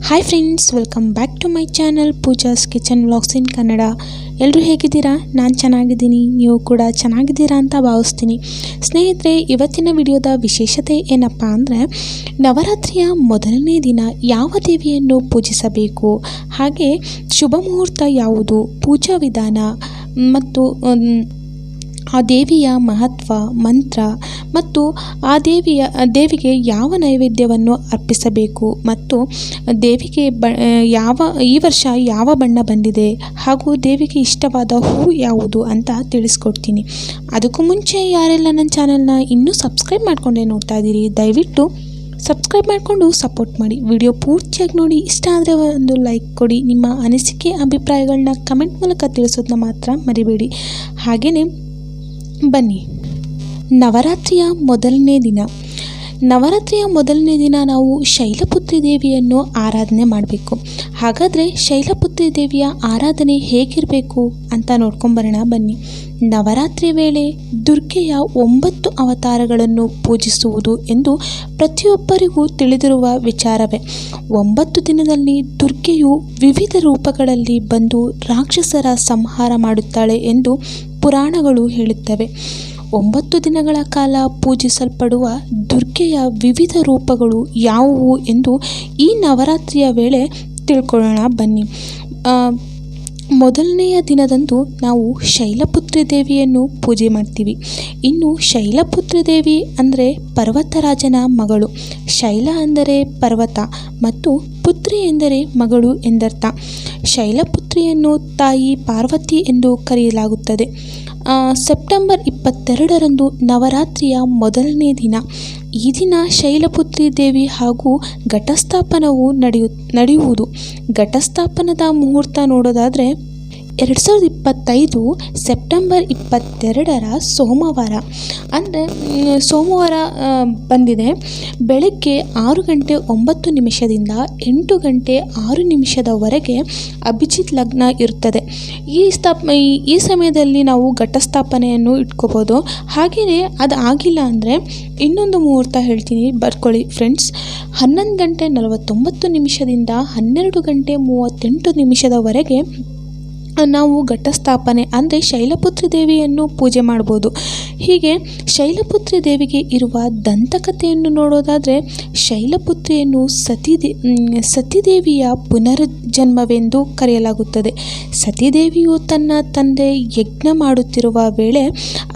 Hi friends, welcome back to my channel Pooja's kitchen vlogs in Kannada. ಎಲ್ಲರೂ ಹೇಗಿದ್ದೀರಾ? ನಾನು ಚೆನ್ನಾಗಿದ್ದೀನಿ, ನೀವು ಕೂಡ ಚೆನ್ನಾಗಿದ್ದೀರಾ ಅಂತ ಭಾವಿಸ್ತೀನಿ. ಸ್ನೇಹಿತರೆ, ಇವತ್ತಿನ ವಿಡಿಯೋದ ವಿಶೇಷತೆ ಏನಪ್ಪ ಅಂದರೆ, ನವರಾತ್ರಿಯ ಮೊದಲನೇ ದಿನ ಯಾವ ದೇವಿಯನ್ನು ಪೂಜಿಸಬೇಕು, ಹಾಗೆ ಶುಭ ಮುಹೂರ್ತ ಯಾವುದು, ಪೂಜಾ ವಿಧಾನ ಮತ್ತು ಆ ದೇವಿಯ ಮಹತ್ವ, ಮಂತ್ರ ಮತ್ತು ಆ ದೇವಿಗೆ ಯಾವ ನೈವೇದ್ಯವನ್ನು ಅರ್ಪಿಸಬೇಕು ಮತ್ತು ದೇವಿಗೆ ಈ ವರ್ಷ ಯಾವ ಬಣ್ಣ ಬಂದಿದೆ ಹಾಗೂ ದೇವಿಗೆ ಇಷ್ಟವಾದ ಹೂ ಯಾವುದು ಅಂತ ತಿಳಿಸ್ಕೊಡ್ತೀನಿ. ಅದಕ್ಕೂ ಮುಂಚೆ ಯಾರೆಲ್ಲ ನನ್ನ ಚಾನಲ್ನ ಇನ್ನೂ ಸಬ್ಸ್ಕ್ರೈಬ್ ಮಾಡ್ಕೊಂಡೇ ನೋಡ್ತಾ ಇದ್ದೀರಿ, ದಯವಿಟ್ಟು ಸಬ್ಸ್ಕ್ರೈಬ್ ಮಾಡಿಕೊಂಡು ಸಪೋರ್ಟ್ ಮಾಡಿ. ವಿಡಿಯೋ ಪೂರ್ತಿಯಾಗಿ ನೋಡಿ, ಇಷ್ಟ ಆದರೆ ಒಂದು ಲೈಕ್ ಕೊಡಿ. ನಿಮ್ಮ ಅನಿಸಿಕೆ ಅಭಿಪ್ರಾಯಗಳನ್ನ ಕಮೆಂಟ್ ಮೂಲಕ ತಿಳಿಸೋದನ್ನ ಮಾತ್ರ ಮರಿಬೇಡಿ. ಹಾಗೆಯೇ ಬನ್ನಿ, ನವರಾತ್ರಿಯ ಮೊದಲನೇ ದಿನ ನಾವು ಶೈಲಪುತ್ರಿ ದೇವಿಯನ್ನು ಆರಾಧನೆ ಮಾಡಬೇಕು. ಹಾಗಾದರೆ ಶೈಲಪುತ್ರಿ ದೇವಿಯ ಆರಾಧನೆ ಹೇಗಿರಬೇಕು ಅಂತ ನೋಡ್ಕೊಂಬರೋಣ ಬನ್ನಿ. ನವರಾತ್ರಿ ವೇಳೆ ದುರ್ಗೆಯ 9 ಅವತಾರಗಳನ್ನು ಪೂಜಿಸುವುದು ಎಂದು ಪ್ರತಿಯೊಬ್ಬರಿಗೂ ತಿಳಿದಿರುವ ವಿಚಾರವೇ. 9 ದಿನದಲ್ಲಿ ದುರ್ಗೆಯು ವಿವಿಧ ರೂಪಗಳಲ್ಲಿ ಬಂದು ರಾಕ್ಷಸರ ಸಂಹಾರ ಮಾಡುತ್ತಾಳೆ ಎಂದು ಪುರಾಣಗಳು ಹೇಳುತ್ತವೆ. 9 ದಿನಗಳ ಕಾಲ ಪೂಜಿಸಲ್ಪಡುವ ದುರ್ಗೆಯ ವಿವಿಧ ರೂಪಗಳು ಯಾವುವು ಎಂದು ಈ ನವರಾತ್ರಿಯ ವೇಳೆ ತಿಳ್ಕೊಳ್ಳೋಣ ಬನ್ನಿ. ಮೊದಲನೆಯ ದಿನದಂದು ನಾವು ಶೈಲಪುತ್ರಿ ದೇವಿಯನ್ನು ಪೂಜೆ ಮಾಡ್ತೀವಿ. ಇನ್ನು ಶೈಲಪುತ್ರಿ ದೇವಿ ಅಂದರೆ ಪರ್ವತರಾಜನ ಮಗಳು. ಶೈಲ ಅಂದರೆ ಪರ್ವತ ಮತ್ತು ಪುತ್ರಿ ಎಂದರೆ ಮಗಳು ಎಂದರ್ಥ. ಶೈಲಪುತ್ರಿಯನ್ನು ತಾಯಿ ಪಾರ್ವತಿ ಎಂದು ಕರೆಯಲಾಗುತ್ತದೆ. ಸೆಪ್ಟೆಂಬರ್ 22ರಂದು ನವರಾತ್ರಿಯ ಮೊದಲನೇ ದಿನ. ಈ ದಿನ ಶೈಲಪುತ್ರಿ ದೇವಿ ಹಾಗೂ ಘಟಸ್ಥಾಪನವು ನಡೆಯುವುದು. ಘಟಸ್ಥಾಪನದ ಮುಹೂರ್ತ ನೋಡೋದಾದರೆ 2025 ಸೆಪ್ಟೆಂಬರ್ 22ರ ಸೋಮವಾರ, ಅಂದರೆ ಸೋಮವಾರ ಬಂದಿದೆ. ಬೆಳಗ್ಗೆ 6:09 8 ಗಂಟೆ 6 ಅಭಿಜಿತ್ ಲಗ್ನ ಇರುತ್ತದೆ. ಈ ಸಮಯದಲ್ಲಿ ನಾವು ಘಟಸ್ಥಾಪನೆಯನ್ನು ಇಟ್ಕೋಬೋದು. ಹಾಗೆಯೇ ಅದು ಆಗಿಲ್ಲ ಅಂದರೆ ಇನ್ನೊಂದು ಮುಹೂರ್ತ ಹೇಳ್ತೀನಿ, ಬರ್ಕೊಳ್ಳಿ ಫ್ರೆಂಡ್ಸ್. 11:49 12:38 ನಾವು ಘಟಸ್ಥಾಪನೆ ಅಂದರೆ ಶೈಲಪುತ್ರಿ ದೇವಿಯನ್ನು ಪೂಜೆ ಮಾಡ್ಬೋದು. ಹೀಗೆ ಶೈಲಪುತ್ರಿ ದೇವಿಗೆ ಇರುವ ದಂತಕಥೆಯನ್ನು ನೋಡೋದಾದರೆ, ಶೈಲಪುತ್ರಿಯನ್ನು ಸತಿದೇವಿಯ ಪುನರ್ಜನ್ಮವೆಂದು ಕರೆಯಲಾಗುತ್ತದೆ. ಸತಿದೇವಿಯು ತನ್ನ ತಂದೆ ಯಜ್ಞ ಮಾಡುತ್ತಿರುವ ವೇಳೆ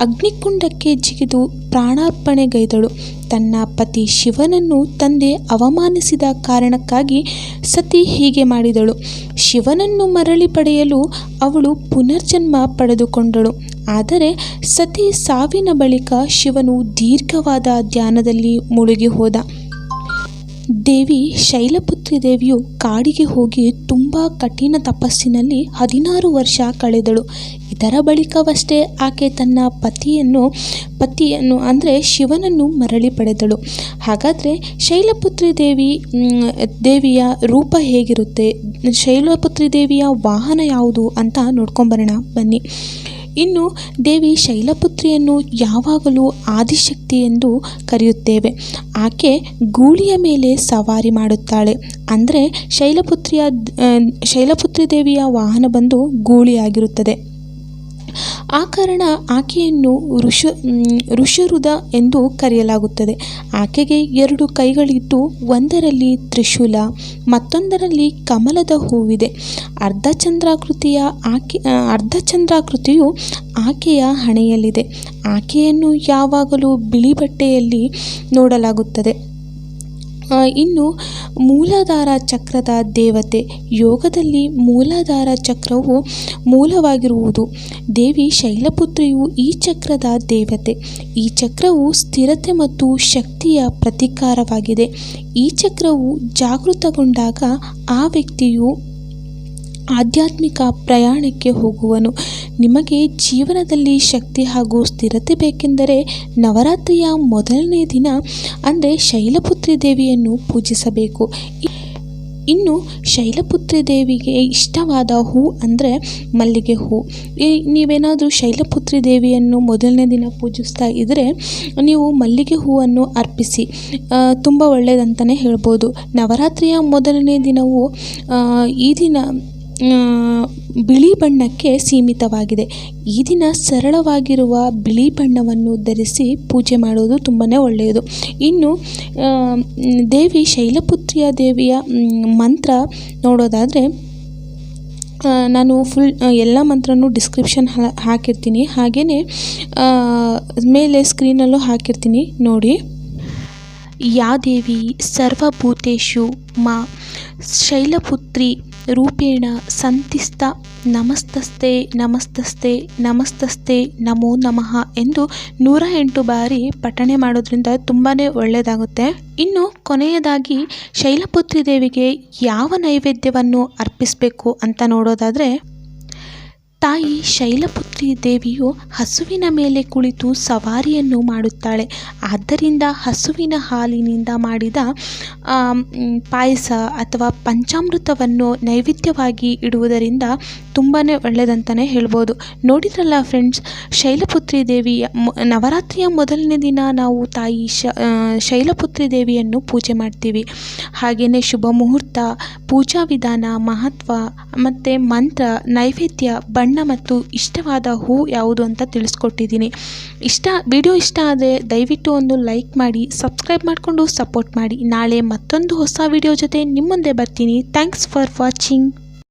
ಅಗ್ನಿಕುಂಡಕ್ಕೆ ಜಿಗಿದು ಪ್ರಾಣಾರ್ಪಣೆಗೈದಳು. ತನ್ನ ಪತಿ ಶಿವನನ್ನು ತಂದೆ ಅವಮಾನಿಸಿದ ಕಾರಣಕ್ಕಾಗಿ ಸತಿ ಹೀಗೆ ಮಾಡಿದಳು. ಶಿವನನ್ನು ಮರಳಿ ಪಡೆಯಲು ಅವಳು ಪುನರ್ಜನ್ಮ ಪಡೆದುಕೊಂಡಳು. ಆದರೆ ಸತಿ ಸಾವಿನ ಬಳಿಕ ಶಿವನು ದೀರ್ಘವಾದ ಧ್ಯಾನದಲ್ಲಿ ಮುಳುಗಿ ಹೋದ. ದೇವಿ ಶೈಲಪುತ್ರಿ ದೇವಿಯು ಕಾಡಿಗೆ ಹೋಗಿ ತುಂಬ ಕಠಿಣ ತಪಸ್ಸಿನಲ್ಲಿ 16 ವರ್ಷ ಕಳೆದಳು. ಇದರ ಬಳಿಕವಷ್ಟೇ ಆಕೆ ತನ್ನ ಪತಿಯನ್ನು ಅಂದರೆ ಶಿವನನ್ನು ಮರಳಿ ಪಡೆದಳು. ಹಾಗಾದರೆ ಶೈಲಪುತ್ರಿ ದೇವಿಯ ರೂಪ ಹೇಗಿರುತ್ತೆ, ಶೈಲಪುತ್ರಿ ದೇವಿಯ ವಾಹನ ಯಾವುದು ಅಂತ ನೋಡ್ಕೊಂಬರೋಣ ಬನ್ನಿ. ಇನ್ನು ದೇವಿ ಶೈಲಪುತ್ರಿಯನ್ನು ಯಾವಾಗಲೂ ಆದಿಶಕ್ತಿ ಎಂದು ಕರೆಯುತ್ತೇವೆ. ಆಕೆ ಗೂಳಿಯ ಮೇಲೆ ಸವಾರಿ ಮಾಡುತ್ತಾಳೆ. ಅಂದರೆ ಶೈಲಪುತ್ರಿ ದೇವಿಯ ವಾಹನ ಬಂದು ಗೂಳಿಯಾಗಿರುತ್ತದೆ. ಆ ಕಾರಣ ಆಕೆಯನ್ನು ಋಷರುದ ಎಂದು ಕರೆಯಲಾಗುತ್ತದೆ. ಆಕೆಗೆ 2 ಕೈಗಳಿದ್ದು ಒಂದರಲ್ಲಿ ತ್ರಿಶೂಲ, ಮತ್ತೊಂದರಲ್ಲಿ ಕಮಲದ ಹೂವಿದೆ. ಅರ್ಧಚಂದ್ರಾಕೃತಿಯು ಆಕೆಯ ಹಣೆಯಲ್ಲಿದೆ. ಆಕೆಯನ್ನು ಯಾವಾಗಲೂ ಬಿಳಿ ಬಟ್ಟೆಯಲ್ಲಿ ನೋಡಲಾಗುತ್ತದೆ. ಇನ್ನು ಮೂಲಾಧಾರ ಚಕ್ರದ ದೇವತೆ. ಯೋಗದಲ್ಲಿ ಮೂಲಾಧಾರ ಚಕ್ರವು ಮೂಲವಾಗಿರುವುದು. ದೇವಿ ಶೈಲಪುತ್ರಿಯು ಈ ಚಕ್ರದ ದೇವತೆ. ಈ ಚಕ್ರವು ಸ್ಥಿರತೆ ಮತ್ತು ಶಕ್ತಿಯ ಪ್ರತೀಕಾರವಾಗಿದೆ. ಈ ಚಕ್ರವು ಜಾಗೃತಗೊಂಡಾಗ ಆ ವ್ಯಕ್ತಿಯು ಆಧ್ಯಾತ್ಮಿಕ ಪ್ರಯಾಣಕ್ಕೆ ಹೋಗುವನು. ನಿಮಗೆ ಜೀವನದಲ್ಲಿ ಶಕ್ತಿ ಹಾಗೂ ಸ್ಥಿರತೆ ಬೇಕೆಂದರೆ ನವರಾತ್ರಿಯ ಮೊದಲನೇ ದಿನ ಅಂದರೆ ಶೈಲಪುತ್ರಿ ದೇವಿಯನ್ನು ಪೂಜಿಸಬೇಕು. ಇನ್ನು ಶೈಲಪುತ್ರಿ ದೇವಿಗೆ ಇಷ್ಟವಾದ ಹೂ ಅಂದರೆ ಮಲ್ಲಿಗೆ ಹೂ. ನೀವೇನಾದರೂ ಶೈಲಪುತ್ರಿ ದೇವಿಯನ್ನು ಮೊದಲನೇ ದಿನ ಪೂಜಿಸ್ತಾ ಇದ್ದರೆ ನೀವು ಮಲ್ಲಿಗೆ ಹೂವನ್ನು ಅರ್ಪಿಸಿ, ತುಂಬ ಒಳ್ಳೆಯದಂತಲೇ ಹೇಳ್ಬೋದು. ನವರಾತ್ರಿಯ ಮೊದಲನೇ ದಿನವೂ ಈ ದಿನ ಬಿಳಿ ಬಣ್ಣಕ್ಕೆ ಸೀಮಿತವಾಗಿದೆ. ಈ ದಿನ ಸರಳವಾಗಿರುವ ಬಿಳಿ ಬಣ್ಣವನ್ನು ಧರಿಸಿ ಪೂಜೆ ಮಾಡುವುದು ತುಂಬಾ ಒಳ್ಳೆಯದು. ಇನ್ನು ದೇವಿ ಶೈಲಪುತ್ರಿಯ ದೇವಿಯ ಮಂತ್ರ ನೋಡೋದಾದರೆ ನಾನು ಫುಲ್ ಎಲ್ಲ ಮಂತ್ರನೂ ಡಿಸ್ಕ್ರಿಪ್ಷನ್ ಹಾಕಿರ್ತೀನಿ, ಹಾಗೆಯೇ ಮೇಲೆ ಸ್ಕ್ರೀನಲ್ಲೂ ಹಾಕಿರ್ತೀನಿ ನೋಡಿ. ಯಾ ದೇವಿ ಸರ್ವಭೂತೇಷು ಮಾ ಶೈಲಪುತ್ರಿ ರೂಪೇಣ ಸಂತಿಸ್ತ ನಮಸ್ತಸ್ತೆ ನಮಸ್ತಸ್ತೆ ನಮಸ್ತಸ್ತೆ ನಮೋ ನಮಃ ಎಂದು 108 ಬಾರಿ ಪಠಣೆ ಮಾಡೋದ್ರಿಂದ ತುಂಬಾ ಒಳ್ಳೆಯದಾಗುತ್ತೆ. ಇನ್ನು ಕೊನೆಯದಾಗಿ ಶೈಲಪುತ್ರಿ ದೇವಿಗೆ ಯಾವ ನೈವೇದ್ಯವನ್ನು ಅರ್ಪಿಸಬೇಕು ಅಂತ ನೋಡೋದಾದರೆ, ತಾಯಿ ಶೈಲಪುತ್ರಿ ದೇವಿಯು ಹಸುವಿನ ಮೇಲೆ ಕುಳಿತು ಸವಾರಿಯನ್ನು ಮಾಡುತ್ತಾಳೆ. ಆದ್ದರಿಂದ ಹಸುವಿನ ಹಾಲಿನಿಂದ ಮಾಡಿದ ಪಾಯಸ ಅಥವಾ ಪಂಚಾಮೃತವನ್ನು ನೈವೇದ್ಯವಾಗಿ ಇಡುವುದರಿಂದ ತುಂಬಾ ಒಳ್ಳೆಯದಂತಲೇ ಹೇಳ್ಬೋದು. ನೋಡಿದ್ರಲ್ಲ ಫ್ರೆಂಡ್ಸ್, ಶೈಲಪುತ್ರಿ ದೇವಿಯ ನವರಾತ್ರಿಯ ಮೊದಲನೇ ದಿನ ನಾವು ತಾಯಿ ಶೈಲಪುತ್ರಿ ದೇವಿಯನ್ನು ಪೂಜೆ ಮಾಡ್ತೀವಿ. ಹಾಗೆಯೇ ಶುಭ ಮುಹೂರ್ತ, ಪೂಜಾ ವಿಧಾನ, ಮಹತ್ವ ಮತ್ತು ಮಂತ್ರ, ನೈವೇದ್ಯ, ಬಣ್ಣ ಮತ್ತು ಇಷ್ಟವಾದ ಹೂ ಯಾವುದು ಅಂತ ತಿಳಿಸ್ಕೊಟ್ಟಿದ್ದೀನಿ. ವಿಡಿಯೋ ಇಷ್ಟ ಆದರೆ ದಯವಿಟ್ಟು ಒಂದು ಲೈಕ್ ಮಾಡಿ, ಸಬ್ಸ್ಕ್ರೈಬ್ ಮಾಡಿಕೊಂಡು ಸಪೋರ್ಟ್ ಮಾಡಿ. ನಾಳೆ ಮತ್ತೊಂದು ಹೊಸ ವಿಡಿಯೋ ಜೊತೆ ನಿಮ್ಮ ಮುಂದೆ ಬರ್ತೀನಿ. Thanks for watching.